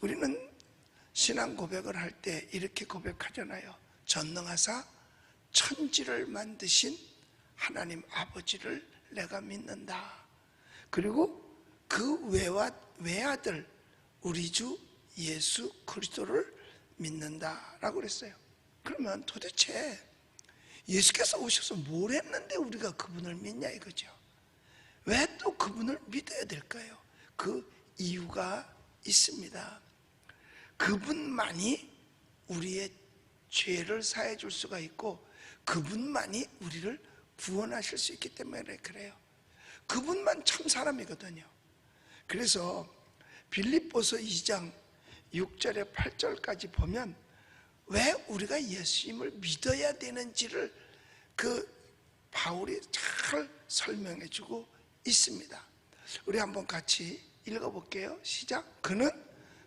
우리는 신앙 고백을 할 때 이렇게 고백하잖아요. 전능하사 천지를 만드신 하나님 아버지를 내가 믿는다. 그리고 그 외아들 우리 주 예수 그리스도를 믿는다라고 그랬어요. 그러면 도대체 예수께서 오셔서 뭘 했는데 우리가 그분을 믿냐 이거죠. 왜 또 그분을 믿어야 될까요? 그 이유가 있습니다. 그분만이 우리의 죄를 사해 줄 수가 있고 그분만이 우리를 구원하실 수 있기 때문에 그래요. 그분만 참 사람이거든요. 그래서 빌립보서 2장 6절에 8절까지 보면 왜 우리가 예수님을 믿어야 되는지를 그 바울이 잘 설명해 주고 있습니다. 우리 한번 같이 읽어볼게요. 시작. 그는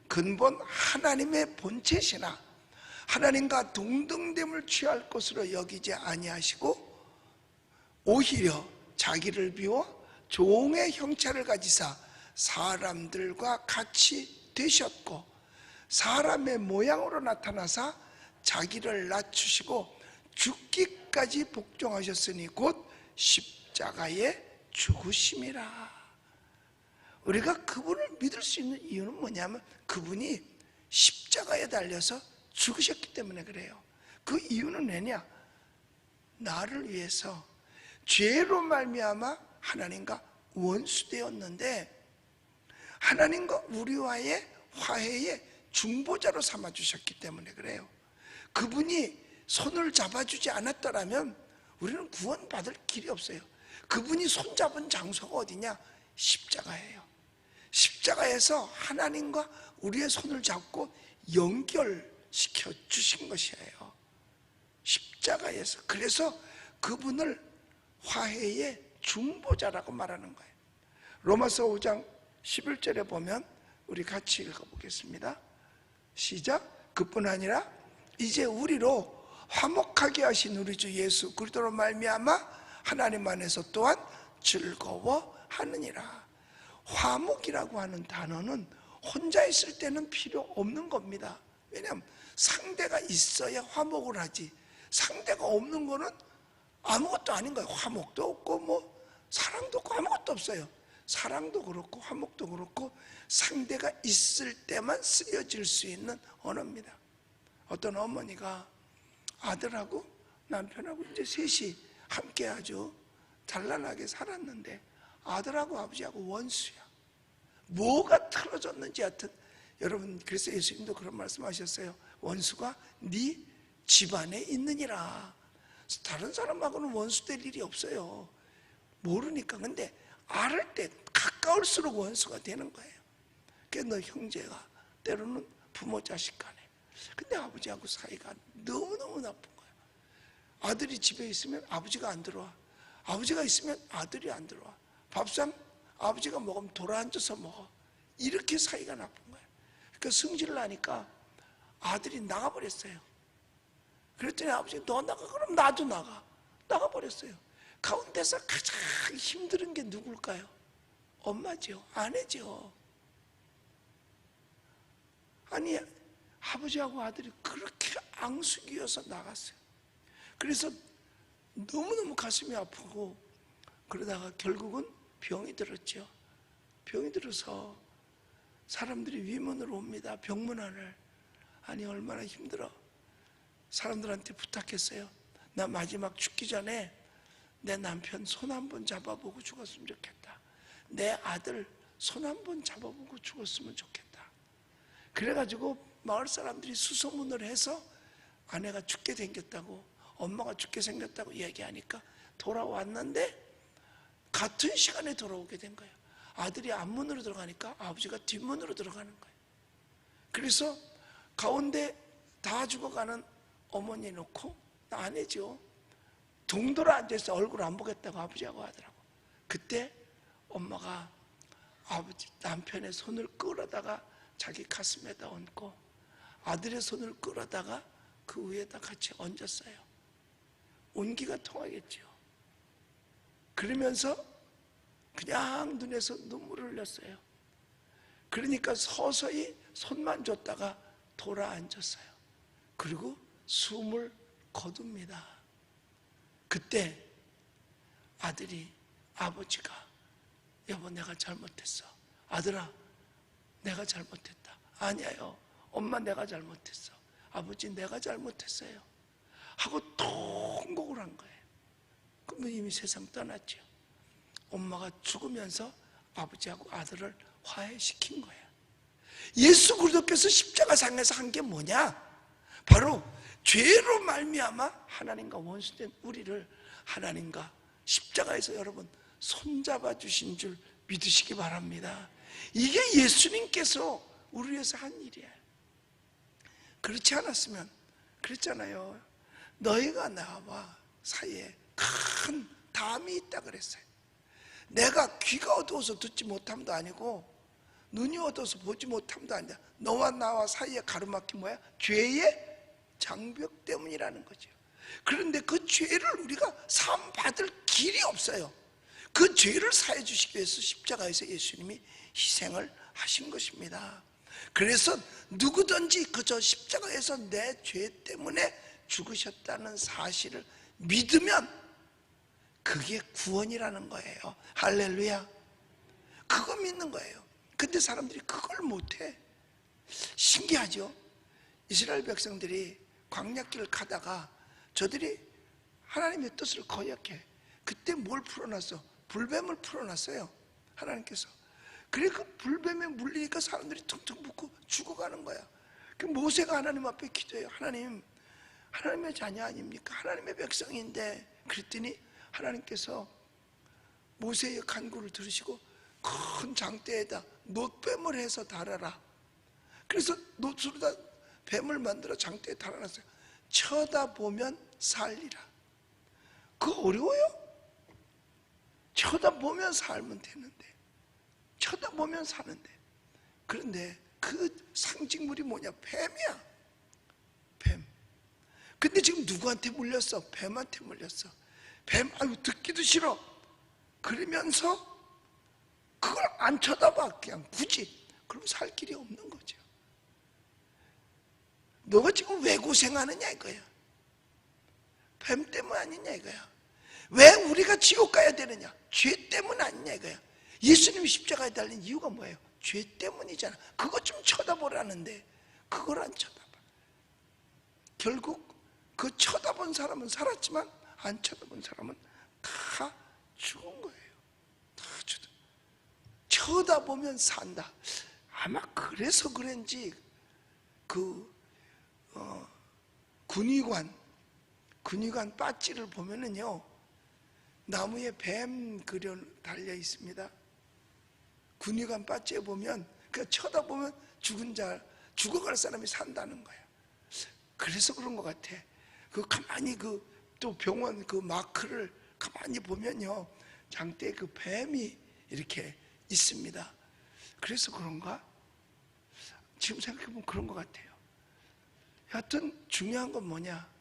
근본 하나님의 본체시나 하나님과 동등됨을 취할 것으로 여기지 아니하시고 오히려 자기를 비워 종의 형체를 가지사 사람들과 같이 되셨고 사람의 모양으로 나타나사 자기를 낮추시고 죽기까지 복종하셨으니 곧 십자가에 죽으심이라. 우리가 그분을 믿을 수 있는 이유는 뭐냐면 그분이 십자가에 달려서 죽으셨기 때문에 그래요. 그 이유는 왜냐? 나를 위해서 죄로 말미암아 하나님과 원수되었는데 하나님과 우리와의 화해의 중보자로 삼아주셨기 때문에 그래요. 그분이 손을 잡아주지 않았더라면 우리는 구원받을 길이 없어요. 그분이 손잡은 장소가 어디냐? 십자가예요. 십자가에서 하나님과 우리의 손을 잡고 연결시켜 주신 것이에요. 십자가에서. 그래서 그분을 화해의 중보자라고 말하는 거예요. 로마서 5장 11절에 보면 우리 같이 읽어보겠습니다. 시작. 그뿐 아니라 이제 우리로 화목하게 하신 우리 주 예수 그리스도로 말미암아 하나님 안에서 또한 즐거워하느니라. 화목이라고 하는 단어는 혼자 있을 때는 필요 없는 겁니다. 왜냐하면 상대가 있어야 화목을 하지 상대가 없는 거는 아무것도 아닌 거예요. 화목도 없고 뭐 사랑도 없고 아무것도 없어요. 사랑도 그렇고 화목도 그렇고 상대가 있을 때만 쓰여질 수 있는 언어입니다. 어떤 어머니가 아들하고 남편하고 이제 셋이 함께 아주 단란하게 살았는데 아들하고 아버지하고 원수야. 뭐가 틀어졌는지 하여튼 여러분 그래서 예수님도 그런 말씀하셨어요. 원수가 네 집안에 있느니라. 다른 사람하고는 원수 될 일이 없어요. 모르니까. 근데 알을 때 가까울수록 원수가 되는 거예요. 그래서 너 형제가 때로는 부모 자식 간에 근데 아버지하고 사이가 너무너무 나쁜 거예요. 아들이 집에 있으면 아버지가 안 들어와. 아버지가 있으면 아들이 안 들어와. 밥상 아버지가 먹으면 돌아앉아서 먹어. 이렇게 사이가 나쁜 거예요. 그러니까 승질을 하니까 아들이 나가버렸어요. 그랬더니 아버지가 너 나가. 그럼 나도 나가버렸어요. 가운데서 가장 힘든 게 누굴까요? 엄마죠. 아내죠. 아니 아버지하고 아들이 그렇게 앙숙이어서 나갔어요. 그래서 너무너무 가슴이 아프고 그러다가 결국은 병이 들었죠. 병이 들어서 사람들이 위문으로 옵니다. 병문안을. 아니 얼마나 힘들어. 사람들한테 부탁했어요. 나 마지막 죽기 전에 내 남편 손 한번 잡아보고 죽었으면 좋겠다. 내 아들 손 한번 잡아보고 죽었으면 좋겠다. 그래가지고 마을 사람들이 수소문을 해서 아내가 죽게 생겼다고 엄마가 죽게 생겼다고 이야기하니까 돌아왔는데 같은 시간에 돌아오게 된 거예요. 아들이 앞문으로 들어가니까 아버지가 뒷문으로 들어가는 거예요. 그래서 가운데 다 죽어가는 어머니 놓고 아내죠. 동돌아 앉아서 얼굴 안 보겠다고 아버지하고 하더라고. 그때 엄마가 아버지 남편의 손을 끌어다가 자기 가슴에다 얹고 아들의 손을 끌어다가 그 위에다 같이 얹었어요. 온기가 통하겠죠. 그러면서 그냥 눈에서 눈물을 흘렸어요. 그러니까 서서히 손만 줬다가 돌아 앉았어요. 그리고 숨을 거둡니다. 그때 아들이, 아버지가 여보 내가 잘못했어. 아들아 내가 잘못했다. 아니에요 엄마 내가 잘못했어. 아버지 내가 잘못했어요 하고 통곡을 한 거예요. 그러면 이미 세상 떠났죠. 엄마가 죽으면서 아버지하고 아들을 화해시킨 거예요. 예수 그리스도께서 십자가상에서 한 게 뭐냐? 바로 죄로 말미암아 하나님과 원수된 우리를 하나님과 십자가에서 여러분 손잡아 주신 줄 믿으시기 바랍니다. 이게 예수님께서 우리 위해서 한 일이에요. 그렇지 않았으면, 그랬잖아요. 너희가 나와 사이에 큰 담이 있다 그랬어요. 내가 귀가 어두워서 듣지 못함도 아니고 눈이 어두워서 보지 못함도 아니야. 너와 나와 사이에 가로막힌 뭐야? 죄의 장벽 때문이라는 거죠. 그런데 그 죄를 우리가 사함 받을 길이 없어요. 그 죄를 사해 주시기 위해서 십자가에서 예수님이 희생을 하신 것입니다. 그래서 누구든지 그저 십자가에서 내 죄 때문에 죽으셨다는 사실을 믿으면 그게 구원이라는 거예요. 할렐루야. 그거 믿는 거예요. 근데 사람들이 그걸 못해. 신기하죠? 이스라엘 백성들이 광야길을 가다가 저들이 하나님의 뜻을 거역해. 그때 뭘 풀어놨어? 불뱀을 풀어놨어요 하나님께서. 그래 그 불뱀에 물리니까 사람들이 퉁퉁 붓고 죽어가는 거야. 그 모세가 하나님 앞에 기도해요. 하나님, 하나님의 자녀 아닙니까? 하나님의 백성인데. 그랬더니 하나님께서 모세의 간구를 들으시고 큰 장대에다 놋뱀을 해서 달아라. 그래서 놋으로다 뱀을 만들어 장대에 달아놨어요. 쳐다보면 살리라. 그거 어려워요? 쳐다보면 살면 되는데, 쳐다보면 사는데. 그런데 그 상징물이 뭐냐? 뱀이야. 뱀. 근데 지금 누구한테 물렸어? 뱀한테 물렸어. 뱀, 아유 듣기도 싫어. 그러면서 그걸 안 쳐다봐. 그냥 굳이. 그럼 살 길이 없는 거죠. 너가 지금 왜 고생하느냐 이거야. 뱀 때문 아니냐 이거야. 왜 우리가 지옥 가야 되느냐? 죄 때문 아니냐 이거야. 예수님이 십자가에 달린 이유가 뭐예요? 죄 때문이잖아. 그것 좀 쳐다보라는데 그걸 안 쳐다봐. 결국 그 쳐다본 사람은 살았지만 안 쳐다본 사람은 다 죽은 거예요. 다 죽은. 쳐다보면 산다. 아마 그래서 그런지 군의관 빠찌를 보면은요 나무에 뱀 그려 달려 있습니다. 군의관 빠찌에 보면 그 쳐다보면 죽어갈 사람이 산다는 거야. 그래서 그런 것 같아. 그 가만히 또 병원 그 마크를 가만히 보면요 장대에 그 뱀이 이렇게 있습니다. 그래서 그런가? 지금 생각해보면 그런 것 같아요. 여하튼 중요한 건 뭐냐?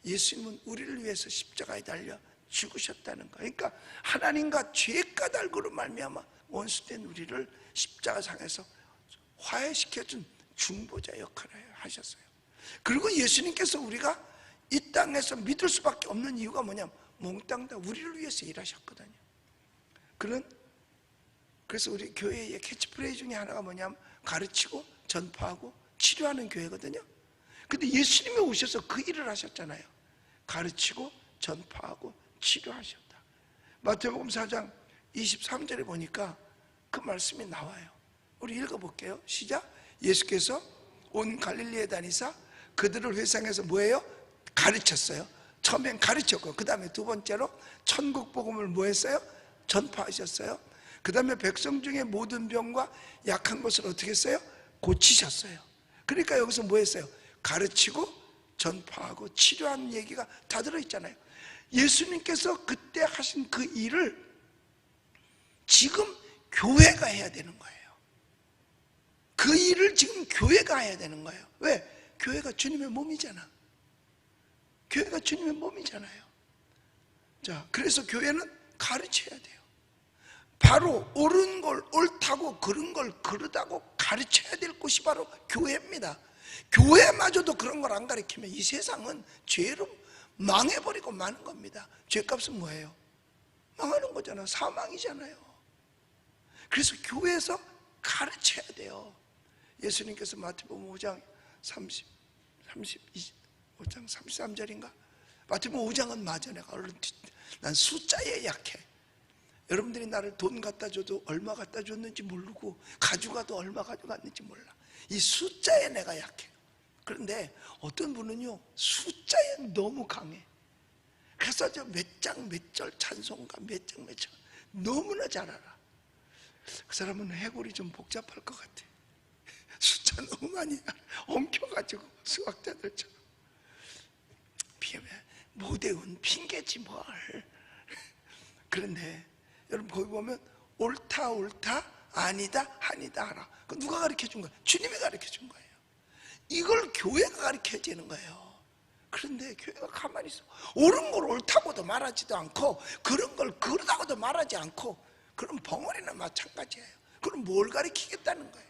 예수님은 우리를 위해서 십자가에 달려 죽으셨다는 거. 그러니까 하나님과 죄 까닭으로 말미암아 원수된 우리를 십자가상에서 화해시켜준 중보자 역할을 하셨어요. 그리고 예수님께서 우리가 이 땅에서 믿을 수밖에 없는 이유가 뭐냐면 몽땅 다 우리를 위해서 일하셨거든요. 그래서 우리 교회의 캐치프레이즈 중에 하나가 뭐냐면 가르치고 전파하고 치료하는 교회거든요. 근데 예수님이 오셔서 그 일을 하셨잖아요. 가르치고 전파하고 치료하셨다. 마태복음 4장 23절에 보니까 그 말씀이 나와요. 우리 읽어볼게요. 시작. 예수께서 온 갈릴리에 다니사 그들을 회상해서 뭐예요? 가르쳤어요. 처음엔 가르쳤고 그 다음에 두 번째로 천국 복음을 뭐 했어요? 전파하셨어요. 그 다음에 백성 중에 모든 병과 약한 것을 어떻게 했어요? 고치셨어요. 그러니까 여기서 뭐 했어요? 가르치고 전파하고 치료하는 얘기가 다 들어있잖아요. 예수님께서 그때 하신 그 일을 지금 교회가 해야 되는 거예요. 그 일을 지금 교회가 해야 되는 거예요. 왜? 교회가 주님의 몸이잖아. 교회가 주님의 몸이잖아요. 자, 그래서 교회는 가르쳐야 돼요. 바로 옳은 걸 옳다고, 그른 걸 그르다고 가르쳐야 될 곳이 바로 교회입니다. 교회마저도 그런 걸 안 가르치면 이 세상은 죄로 망해버리고 마는 겁니다. 죄값은 뭐예요? 망하는 거잖아요. 사망이잖아요. 그래서 교회에서 가르쳐야 돼요. 예수님께서 마태복음 5장 33절인가? 마태복음 5장은 맞아. 내가 얼른 난 숫자에 약해. 여러분들이 나를 돈 갖다 줘도 얼마 갖다 줬는지 모르고 가져가도 얼마 가져갔는지 몰라. 이 숫자에 내가 약해. 그런데 어떤 분은요 숫자에 너무 강해. 그래서 저 몇 장 몇 절 찬송가 몇 장 몇 절 너무나 잘 알아. 그 사람은 해골이 좀 복잡할 것 같아. 숫자 너무 많이 엉켜가지고 수학자들처럼. 못 외운 핑계지 뭘. 그런데 여러분 거기 보면 옳다 옳다 아니다 아니다 알아. 그 누가 가르쳐 준 거예요? 주님이 가르쳐 준 거예요. 이걸 교회가 가르쳐 주는 거예요. 그런데 교회가 가만히 있어. 옳은 걸 옳다고도 말하지도 않고 그런 걸 그러다고도 말하지 않고, 그럼 벙어리나 마찬가지예요. 그럼 뭘 가르치겠다는 거예요?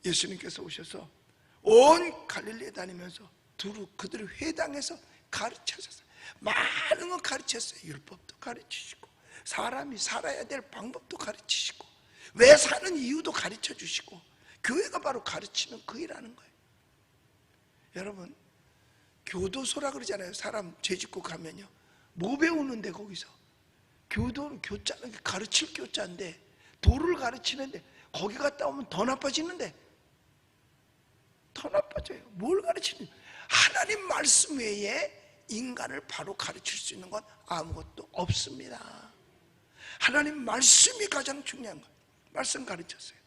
예수님께서 오셔서 온 갈릴리에 다니면서 두루 그들을 회당에서 가르치셨어요. 많은 거 가르쳤어요. 율법도 가르치시고 사람이 살아야 될 방법도 가르치시고 왜 사는 이유도 가르쳐 주시고, 교회가 바로 가르치는 그 일하는 거예요. 여러분 교도소라 그러잖아요. 사람 죄 짓고 가면요 뭐 배우는데 거기서 교도는 교자는 가르칠 교자인데 도를 가르치는데 거기 갔다 오면 더 나빠지는데 더 나빠져요. 뭘 가르치는? 하나님 말씀 외에 인간을 바로 가르칠 수 있는 건 아무것도 없습니다. 하나님 말씀이 가장 중요한 거예요. 말씀 가르쳤어요.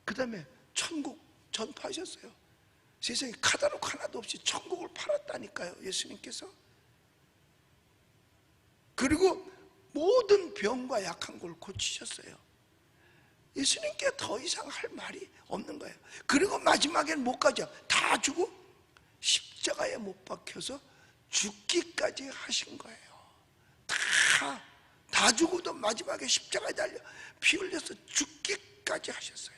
그 다음에 천국 전파하셨어요. 세상에 카다록 하나도 없이 천국을 팔았다니까요, 예수님께서. 그리고 모든 병과 약한 걸 고치셨어요. 예수님께 더 이상 할 말이 없는 거예요. 그리고 마지막에는 못 가죠. 다 주고 십자가에 못 박혀서 죽기까지 하신 거예요. 다 주고도 마지막에 십자가에 달려 피 흘려서 죽기까지 하셨어요.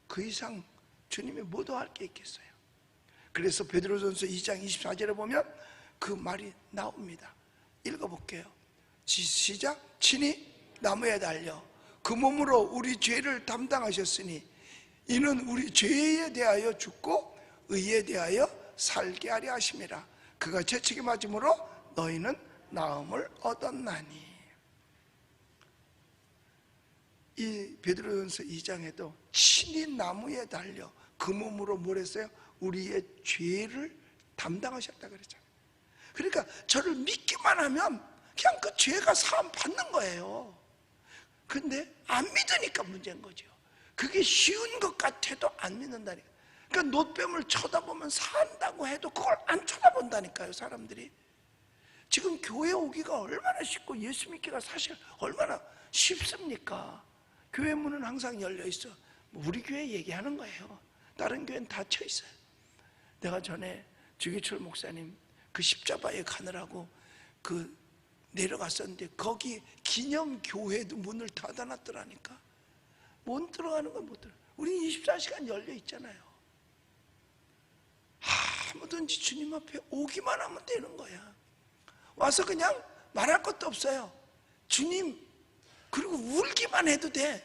그 이상 주님이 뭐 더 할 게 있겠어요? 그래서 베드로전서 2장 24절에 보면 그 말이 나옵니다. 읽어볼게요. 시작. 친히 나무에 달려 그 몸으로 우리 죄를 담당하셨으니 이는 우리 죄에 대하여 죽고 의에 대하여 살게 하려 하심이라. 그가 채찍에 맞음으로 너희는 나음을 얻었나니. 이 베드로전서 2장에도 친히 나무에 달려 그 몸으로 뭘 했어요? 우리의 죄를 담당하셨다 그랬잖아요. 그러니까 저를 믿기만 하면 그냥 그 죄가 사함 받는 거예요. 근데 안 믿으니까 문제인 거죠. 그게 쉬운 것 같아도 안 믿는다니까. 그러니까 노뱀을 쳐다보면 산다고 해도 그걸 안 쳐다본다니까요, 사람들이. 지금 교회 오기가 얼마나 쉽고 예수 믿기가 사실 얼마나 쉽습니까? 교회 문은 항상 열려 있어. 우리 교회 얘기하는 거예요. 다른 교회는 닫혀 있어요. 내가 전에 주기철 목사님 그 십자가에 가느라고 내려갔었는데 거기 기념 교회도 문을 닫아놨더라니까. 못 들어가는 건 못 들어. 우리 24시간 열려 있잖아요. 아무든지 주님 앞에 오기만 하면 되는 거야. 와서 그냥 말할 것도 없어요. 주님, 그리고 울기만 해도 돼.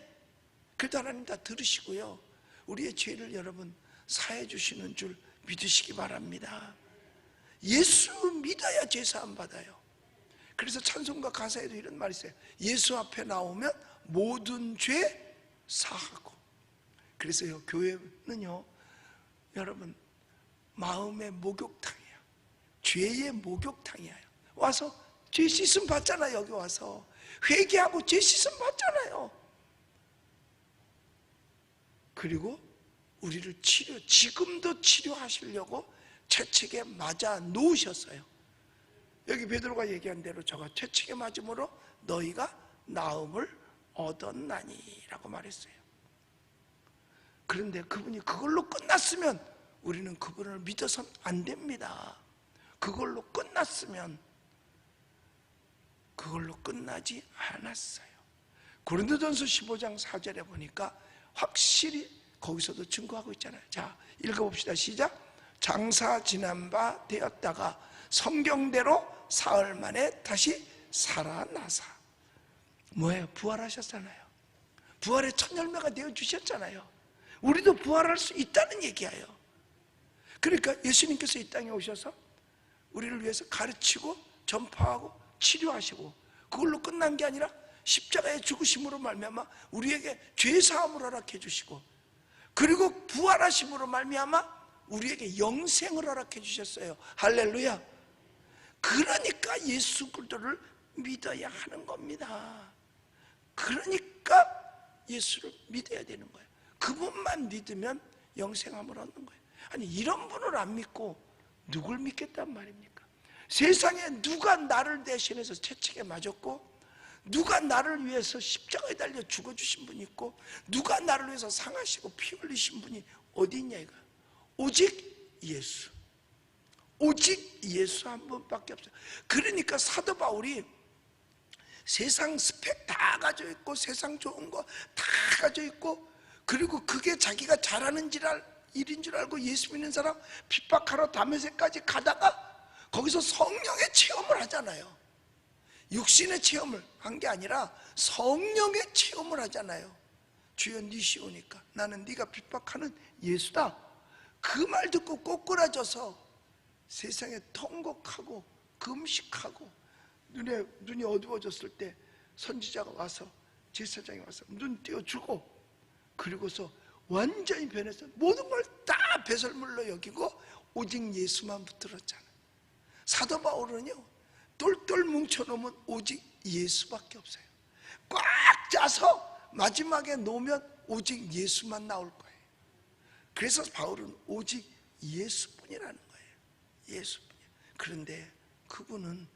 그래도 하나님 다 들으시고요, 우리의 죄를 여러분 사해 주시는 줄 믿으시기 바랍니다. 예수 믿어야 죄 사함 받아요. 그래서 찬송가 가사에도 이런 말이 있어요. 예수 앞에 나오면 모든 죄 사하고. 그래서요, 교회는요 여러분 마음의 목욕탕이야. 죄의 목욕탕이에요. 와서 죄 씻음 받잖아요. 여기 와서 회개하고 죄 씻음 받잖아요. 그리고 우리를 지금도 치료하시려고 채찍에 맞아 놓으셨어요. 여기 베드로가 얘기한 대로 저가 채찍에 맞음으로 너희가 나음을 얻었나니 라고 말했어요. 그런데 그분이 그걸로 끝났으면 우리는 그분을 믿어서는 안 됩니다. 그걸로 끝났으면 그걸로 끝나지 않았어요. 고린도전서 15장 4절에 보니까 확실히 거기서도 증거하고 있잖아요. 자, 읽어봅시다. 시작. 장사 지난 바 되었다가 성경대로 사흘 만에 다시 살아나사. 뭐예요? 부활하셨잖아요. 부활의 첫 열매가 되어주셨잖아요. 우리도 부활할 수 있다는 얘기예요. 그러니까 예수님께서 이 땅에 오셔서 우리를 위해서 가르치고 전파하고 치료하시고, 그걸로 끝난 게 아니라 십자가의 죽으심으로 말미암아 우리에게 죄사함을 허락해 주시고, 그리고 부활하심으로 말미암아 우리에게 영생을 허락해 주셨어요. 할렐루야. 그러니까 예수 그리스도를 믿어야 하는 겁니다. 그러니까 예수를 믿어야 되는 거예요. 그분만 믿으면 영생함을 얻는 거예요. 아니, 이런 분을 안 믿고 누굴 믿겠단 말입니까? 세상에 누가 나를 대신해서 채찍에 맞았고, 누가 나를 위해서 십자가에 달려 죽어주신 분이 있고, 누가 나를 위해서 상하시고 피 흘리신 분이 어디 있냐 이거야. 오직 예수. 오직 예수 한 분밖에 없어요. 그러니까 사도 바울이 세상 스펙 다 가지고 있고, 세상 좋은 거 다 가지고 있고, 그리고 그게 자기가 잘하는 일인 줄 알고 예수 믿는 사람 핍박하러 다메섹까지 가다가 거기서 성령의 체험을 하잖아요. 육신의 체험을 한 게 아니라 성령의 체험을 하잖아요. 주여 네 오니까 나는 네가 핍박하는 예수다. 그 말 듣고 꼬꾸라져서 세상에 통곡하고 금식하고, 눈이 어두워졌을 때 선지자가 와서, 제사장이 와서 눈 띄워주고, 그리고서 완전히 변해서 모든 걸 다 배설물로 여기고 오직 예수만 붙들었잖아. 사도 바울은요, 똘똘 뭉쳐놓으면 오직 예수밖에 없어요. 꽉 짜서 마지막에 놓으면 오직 예수만 나올 거예요. 그래서 바울은 오직 예수뿐이라는 거예요. 예수뿐이에요. 그런데 그분은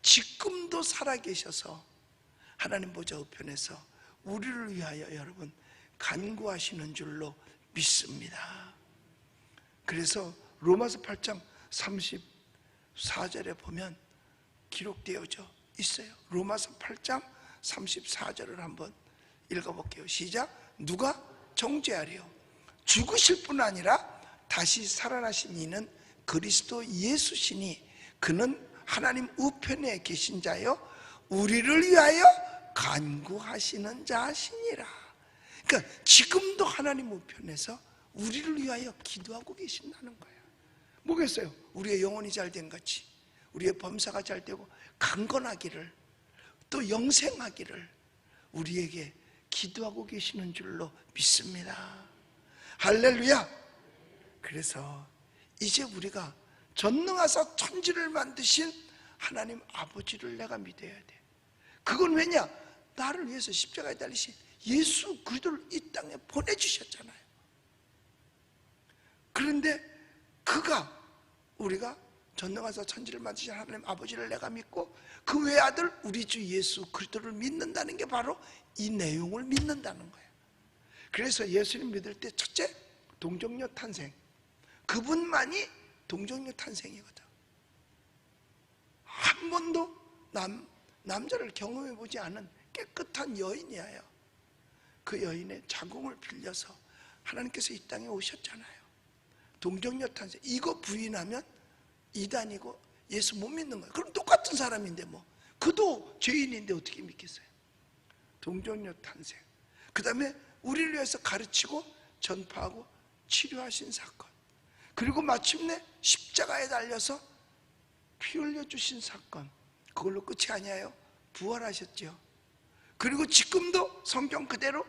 지금도 살아계셔서 하나님 보좌 우편에서 우리를 위하여 여러분 간구하시는 줄로 믿습니다. 그래서 로마서 8장 34절에 보면 기록되어져 있어요. 로마서 8장 34절을 한번 읽어볼게요. 시작. 누가 정죄하리요? 죽으실 뿐 아니라 다시 살아나신 이는 그리스도 예수시니 그는 하나님 우편에 계신 자요 우리를 위하여 간구하시는 자시니라. 그러니까 지금도 하나님 우편에서 우리를 위하여 기도하고 계신다는 거예요. 뭐겠어요? 우리의 영혼이 잘된 같이 우리의 범사가 잘되고 강건하기를, 또 영생하기를 우리에게 기도하고 계시는 줄로 믿습니다. 할렐루야. 그래서 이제 우리가 전능하사 천지를 만드신 하나님 아버지를 내가 믿어야 돼. 그건 왜냐? 나를 위해서 십자가에 달리신 예수 그리스도를 이 땅에 보내주셨잖아요. 그런데 우리가 전능하사 천지를 만드신 하나님 아버지를 내가 믿고 그 외아들 우리 주 예수 그리스도를 믿는다는 게 바로 이 내용을 믿는다는 거예요. 그래서 예수님 믿을 때 첫째, 동정녀 탄생. 그분만이 동정녀 탄생이거든. 한 번도 남자를 경험해 보지 않은 깨끗한 여인이에요. 그 여인의 자궁을 빌려서 하나님께서 이 땅에 오셨잖아요. 동정녀 탄생. 이거 부인하면 이단이고 예수 못 믿는 거예요. 그럼 똑같은 사람인데 뭐 그도 죄인인데 어떻게 믿겠어요? 동정녀 탄생. 그 다음에 우리를 위해서 가르치고 전파하고 치료하신 사건, 그리고 마침내 십자가에 달려서 피 흘려주신 사건, 그걸로 끝이 아니에요. 부활하셨죠. 그리고 지금도 성경 그대로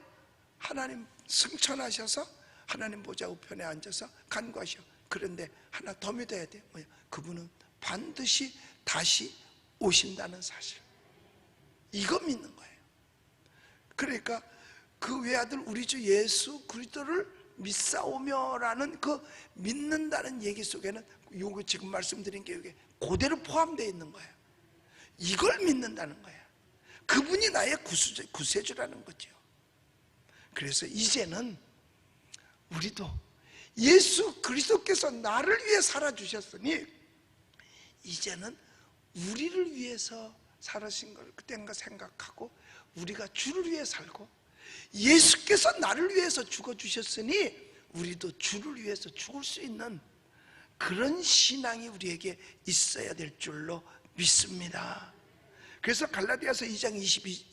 하나님 승천하셔서 하나님 보좌 우편에 앉아서 간구하셔. 그런데 하나 더 믿어야 돼. 뭐야? 그분은 반드시 다시 오신다는 사실. 이거 믿는 거예요. 그러니까 그 외아들 우리 주 예수 그리스도를 믿사오며라는 그 믿는다는 얘기 속에는 요거 지금 말씀드린 게 여기 그대로 포함되어 있는 거예요. 이걸 믿는다는 거예요. 그분이 나의 구세주라는 거죠. 그래서 이제는 우리도 예수 그리스도께서 나를 위해 살아주셨으니 이제는 우리를 위해서 살아신 걸 그땐가 생각하고 우리가 주를 위해 살고 예수께서 나를 위해서 죽어주셨으니 우리도 주를 위해서 죽을 수 있는 그런 신앙이 우리에게 있어야 될 줄로 믿습니다. 그래서 갈라디아서 2장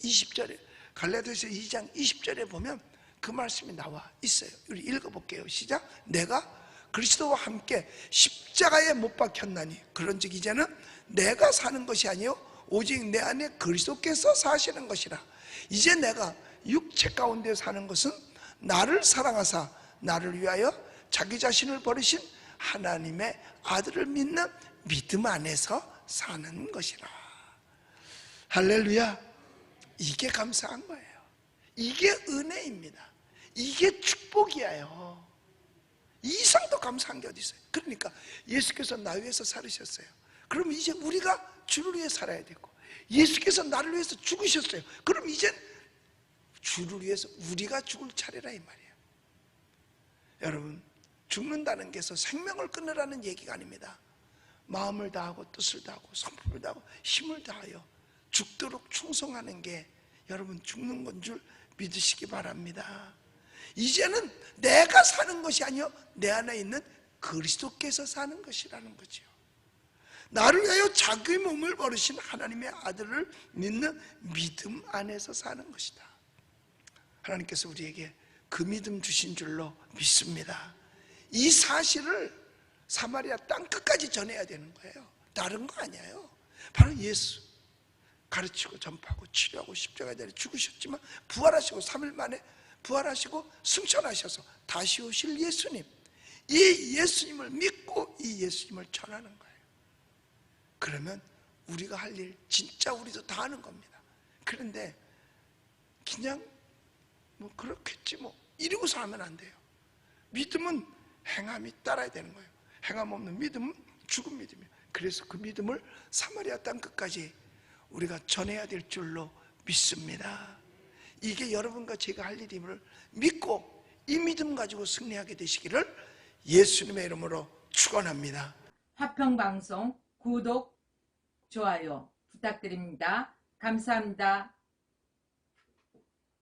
20절에 갈라디아서 2장 20절에 보면 그 말씀이 나와 있어요. 우리 읽어볼게요. 시작. 내가 그리스도와 함께 십자가에 못 박혔나니 그런즉 이제는 내가 사는 것이 아니요 오직 내 안에 그리스도께서 사시는 것이라. 이제 내가 육체 가운데 사는 것은 나를 사랑하사 나를 위하여 자기 자신을 버리신 하나님의 아들을 믿는 믿음 안에서 사는 것이라. 할렐루야. 이게 감사한 거예요. 이게 은혜입니다. 이게 축복이에요. 이 이상 더 감사한 게 어디 있어요? 그러니까 예수께서 나 위해서 살으셨어요. 그럼 이제 우리가 주를 위해 살아야 되고, 예수께서 나를 위해서 죽으셨어요. 그럼 이제 주를 위해서 우리가 죽을 차례라 이 말이에요. 여러분, 죽는다는 게서 생명을 끊으라는 얘기가 아닙니다. 마음을 다하고 뜻을 다하고 성품을 다하고 힘을 다하여 죽도록 충성하는 게 여러분 죽는 건 줄 믿으시기 바랍니다. 이제는 내가 사는 것이 아니요 내 안에 있는 그리스도께서 사는 것이라는 거죠. 나를 위하여 자기 몸을 버리신 하나님의 아들을 믿는 믿음 안에서 사는 것이다. 하나님께서 우리에게 그 믿음 주신 줄로 믿습니다. 이 사실을 사마리아 땅 끝까지 전해야 되는 거예요. 다른 거 아니에요. 바로 예수 가르치고 전파하고 치료하고 십자가에 달려 죽으셨지만 부활하시고 3일 만에 부활하시고 승천하셔서 다시 오실 예수님, 이 예수님을 믿고 이 예수님을 전하는 거예요. 그러면 우리가 할 일 진짜 우리도 다 하는 겁니다. 그런데 그냥 뭐 그렇겠지 뭐 이러고서 하면 안 돼요. 믿음은 행함이 따라야 되는 거예요. 행함 없는 믿음은 죽은 믿음이에요. 그래서 그 믿음을 사마리아 땅 끝까지 우리가 전해야 될 줄로 믿습니다. 이게 여러분과 제가 할 일임을 믿고 이 믿음 가지고 승리하게 되시기를 예수님의 이름으로 축원합니다. 화평방송 구독, 좋아요 부탁드립니다. 감사합니다.